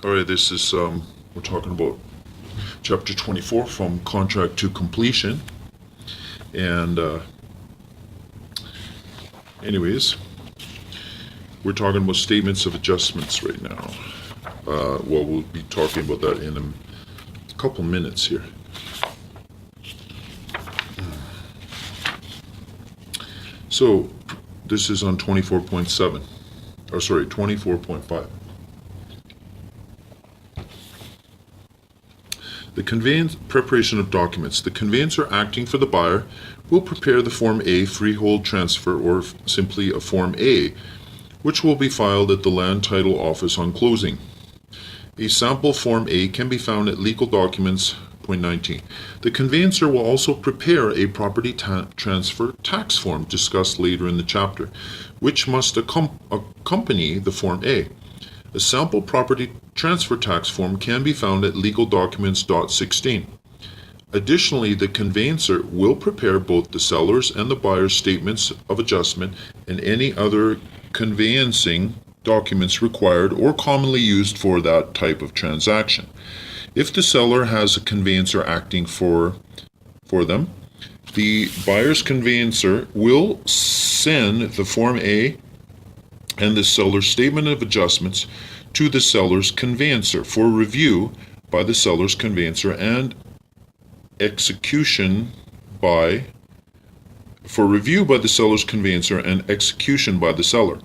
All right, this is, we're talking about Chapter 24 from Contract to Completion. And anyways, we're talking about statements of adjustments right now. Well, we'll be talking about that in a couple minutes here. So, this is on 24.7, or sorry, 24.5. The preparation of documents. The conveyancer acting for the buyer will prepare the Form A freehold transfer, or simply a Form A, which will be filed at the Land Title Office on closing. A sample Form A can be found at Legal Documents, point 19. The conveyancer will also prepare a property transfer tax form discussed later in the chapter, which must accompany the Form A. A sample property transfer tax form can be found at Legal Documents, .16. Additionally, the conveyancer will prepare both the seller's and the buyer's statements of adjustment and any other conveyancing documents required or commonly used for that type of transaction. If the seller has a conveyancer acting for them, the buyer's conveyancer will send the Form A and the seller's statement of adjustments to the seller's conveyancer for review by the seller's conveyancer and execution by the seller's conveyancer and execution by the seller.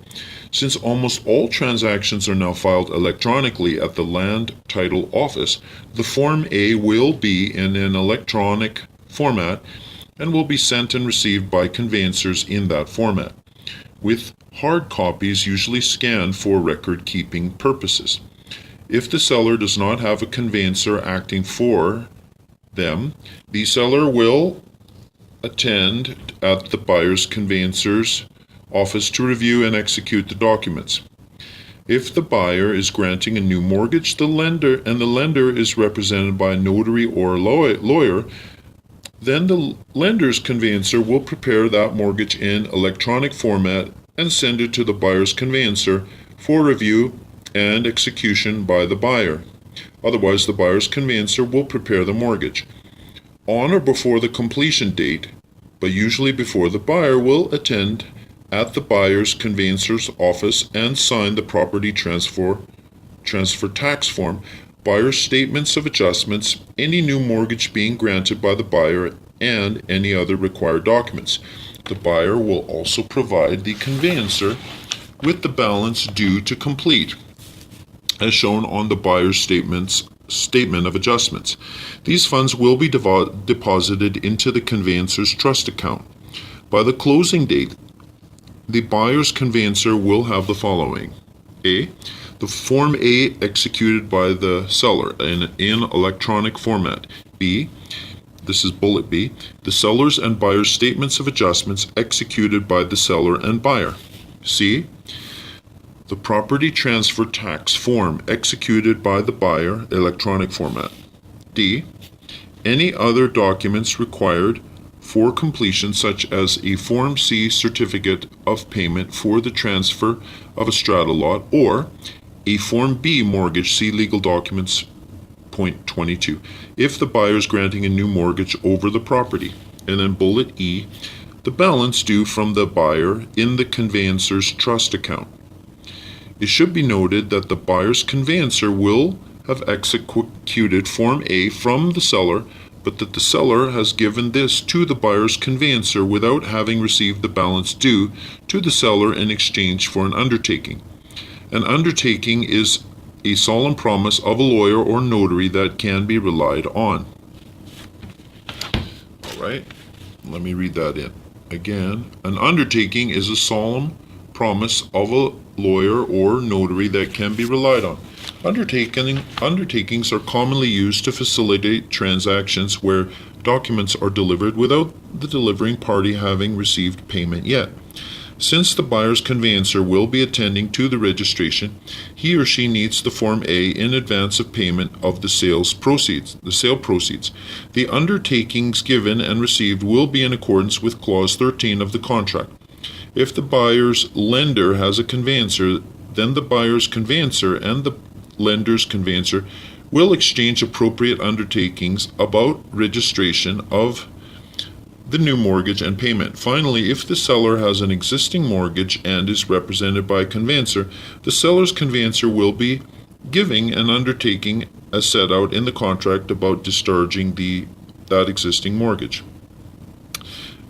Since almost all transactions are now filed electronically at the Land Title Office, the Form A will be in an electronic format and will be sent and received by conveyancers in that format, with hard copies usually scanned for record-keeping purposes. If the seller does not have a conveyancer acting for them, the seller will attend at the buyer's conveyancer's office to review and execute the documents. If the buyer is granting a new mortgage, the lender is represented by a notary or a lawyer, then the lender's conveyancer will prepare that mortgage in electronic format and send it to the buyer's conveyancer for review and execution by the buyer. Otherwise, the buyer's conveyancer will prepare the mortgage on or before the completion date, but usually before. The buyer will attend at the buyer's conveyancer's office and sign the property transfer tax form, buyer's statements of adjustments, any new mortgage being granted by the buyer, and any other required documents. The buyer will also provide the conveyancer with the balance due to complete, as shown on the buyer's statement of adjustments. These funds will be deposited into the conveyancer's trust account. By the closing date, the buyer's conveyancer will have the following: A. The Form A executed by the seller in electronic format. B. This is bullet B. The seller's and buyer's statements of adjustments executed by the seller and buyer. C. The property transfer tax form executed by the buyer, electronic format. D. Any other documents required for completion, such as a Form C certificate of payment for the transfer of a strata lot, or a Form B mortgage, see Legal Documents, point 22, if the buyer is granting a new mortgage over the property. And then bullet E, the balance due from the buyer in the conveyancer's trust account. It should be noted that the buyer's conveyancer will have executed Form A from the seller, but that the seller has given this to the buyer's conveyancer without having received the balance due to the seller in exchange for an undertaking. An undertaking is a solemn promise of a lawyer or notary that can be relied on. All right, let me read that in. Again, an undertaking is a solemn promise of a lawyer or notary that can be relied on. Undertakings are commonly used to facilitate transactions where documents are delivered without the delivering party having received payment yet. Since the buyer's conveyancer will be attending to the registration, he or she needs the Form A in advance of payment of the sale proceeds. The undertakings given and received will be in accordance with Clause 13 of the contract. If the buyer's lender has a conveyancer, then the buyer's conveyancer and the lender's conveyancer will exchange appropriate undertakings about registration of the new mortgage and payment. Finally, if the seller has an existing mortgage and is represented by a conveyancer, the seller's conveyancer will be giving an undertaking as set out in the contract about discharging that existing mortgage.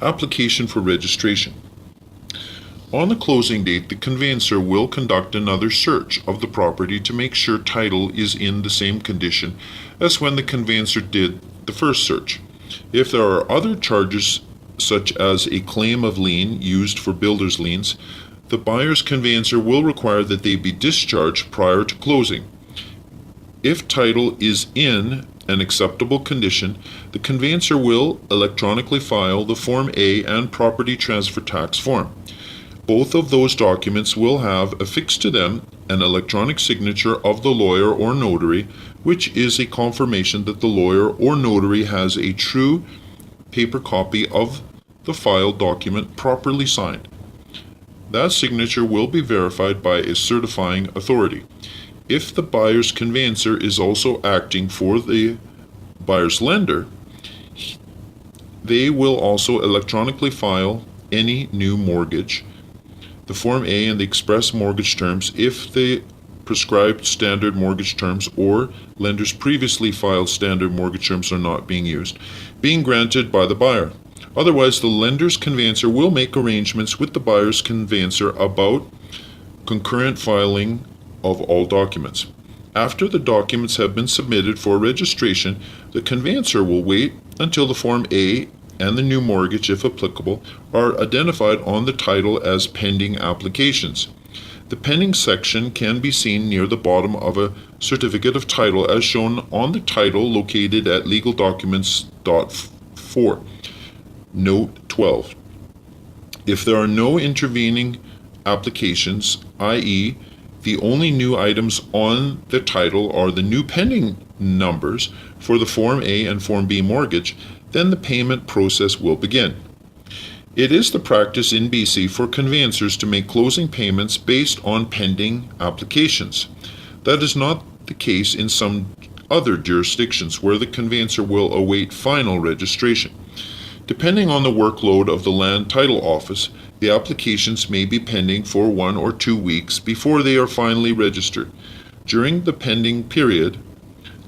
Application for registration. On the closing date, the conveyancer will conduct another search of the property to make sure title is in the same condition as when the conveyancer did the first search. If there are other charges, such as a claim of lien used for builder's liens, the buyer's conveyancer will require that they be discharged prior to closing. If title is in an acceptable condition, the conveyancer will electronically file the Form A and property transfer tax form. Both of those documents will have affixed to them an electronic signature of the lawyer or notary, which is a confirmation that the lawyer or notary has a true paper copy of the filed document properly signed. That signature will be verified by a certifying authority. If the buyer's conveyancer is also acting for the buyer's lender, they will also electronically file any new mortgage, the Form A and the express mortgage terms, if the prescribed standard mortgage terms or lender's previously filed standard mortgage terms are not being used, being granted by the buyer. Otherwise, the lender's conveyancer will make arrangements with the buyer's conveyancer about concurrent filing of all documents. After the documents have been submitted for registration, the conveyancer will wait until the Form A and the new mortgage, if applicable, are identified on the title as pending applications. The pending section can be seen near the bottom of a certificate of title as shown on the title located at Legal Documents .4, Note 12. If there are no intervening applications, i.e., the only new items on the title are the new pending numbers for the Form A and Form B mortgage, then the payment process will begin. It is the practice in BC for conveyancers to make closing payments based on pending applications. That is not the case in some other jurisdictions where the conveyancer will await final registration. Depending on the workload of the Land Title Office, the applications may be pending for 1 or 2 weeks before they are finally registered. During the pending period,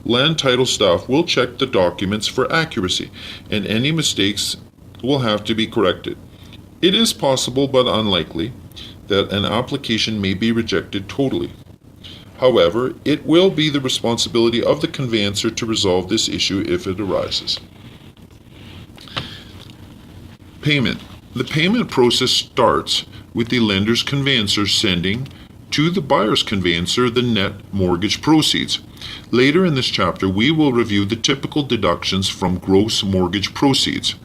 Land Title staff will check the documents for accuracy, and any mistakes will have to be corrected. It is possible, but unlikely, that an application may be rejected totally. However, it will be the responsibility of the conveyancer to resolve this issue if it arises. Payment. The payment process starts with the lender's conveyancer sending to the buyer's conveyancer the net mortgage proceeds. Later in this chapter, we will review the typical deductions from gross mortgage proceeds.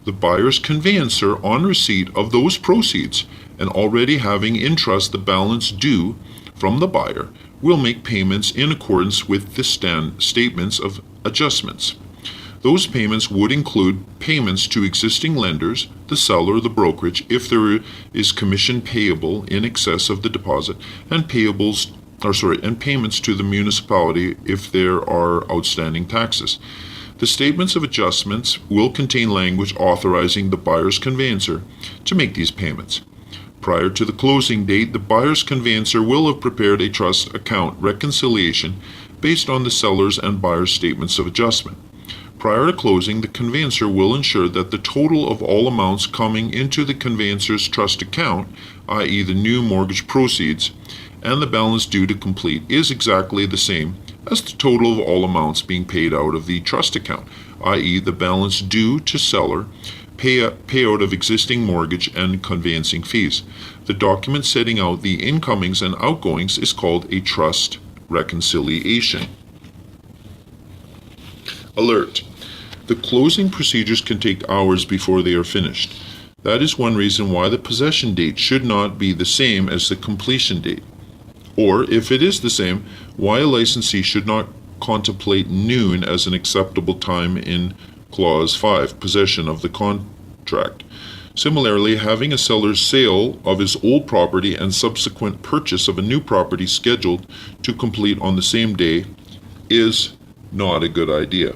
The buyer's conveyancer, on receipt of those proceeds and already having in trust the balance due from the buyer, will make payments in accordance with the statements of adjustments. Those payments would include payments to existing lenders, the seller, the brokerage, if there is commission payable in excess of the deposit, and payments to the municipality if there are outstanding taxes. The statements of adjustments will contain language authorizing the buyer's conveyancer to make these payments. Prior to the closing date, the buyer's conveyancer will have prepared a trust account reconciliation based on the seller's and buyer's statements of adjustment. Prior to closing, the conveyancer will ensure that the total of all amounts coming into the conveyancer's trust account, i.e. the new mortgage proceeds, and the balance due to complete is exactly the same as the total of all amounts being paid out of the trust account, i.e. the balance due to seller, payout of existing mortgage, and conveyancing fees. The document setting out the incomings and outgoings is called a trust reconciliation. Alert. The closing procedures can take hours before they are finished. That is one reason why the possession date should not be the same as the completion date. Or, if it is the same, why a licensee should not contemplate noon as an acceptable time in Clause 5, possession of the contract. Similarly, having a seller's sale of his old property and subsequent purchase of a new property scheduled to complete on the same day is not a good idea.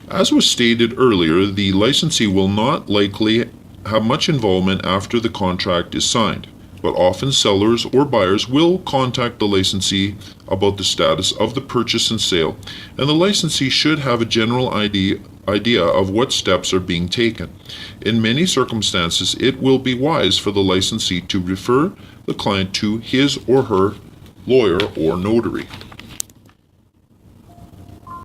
As was stated earlier, the licensee will not likely have much involvement after the contract is signed, but often sellers or buyers will contact the licensee about the status of the purchase and sale, and the licensee should have a general idea of what steps are being taken. In many circumstances, it will be wise for the licensee to refer the client to his or her lawyer or notary.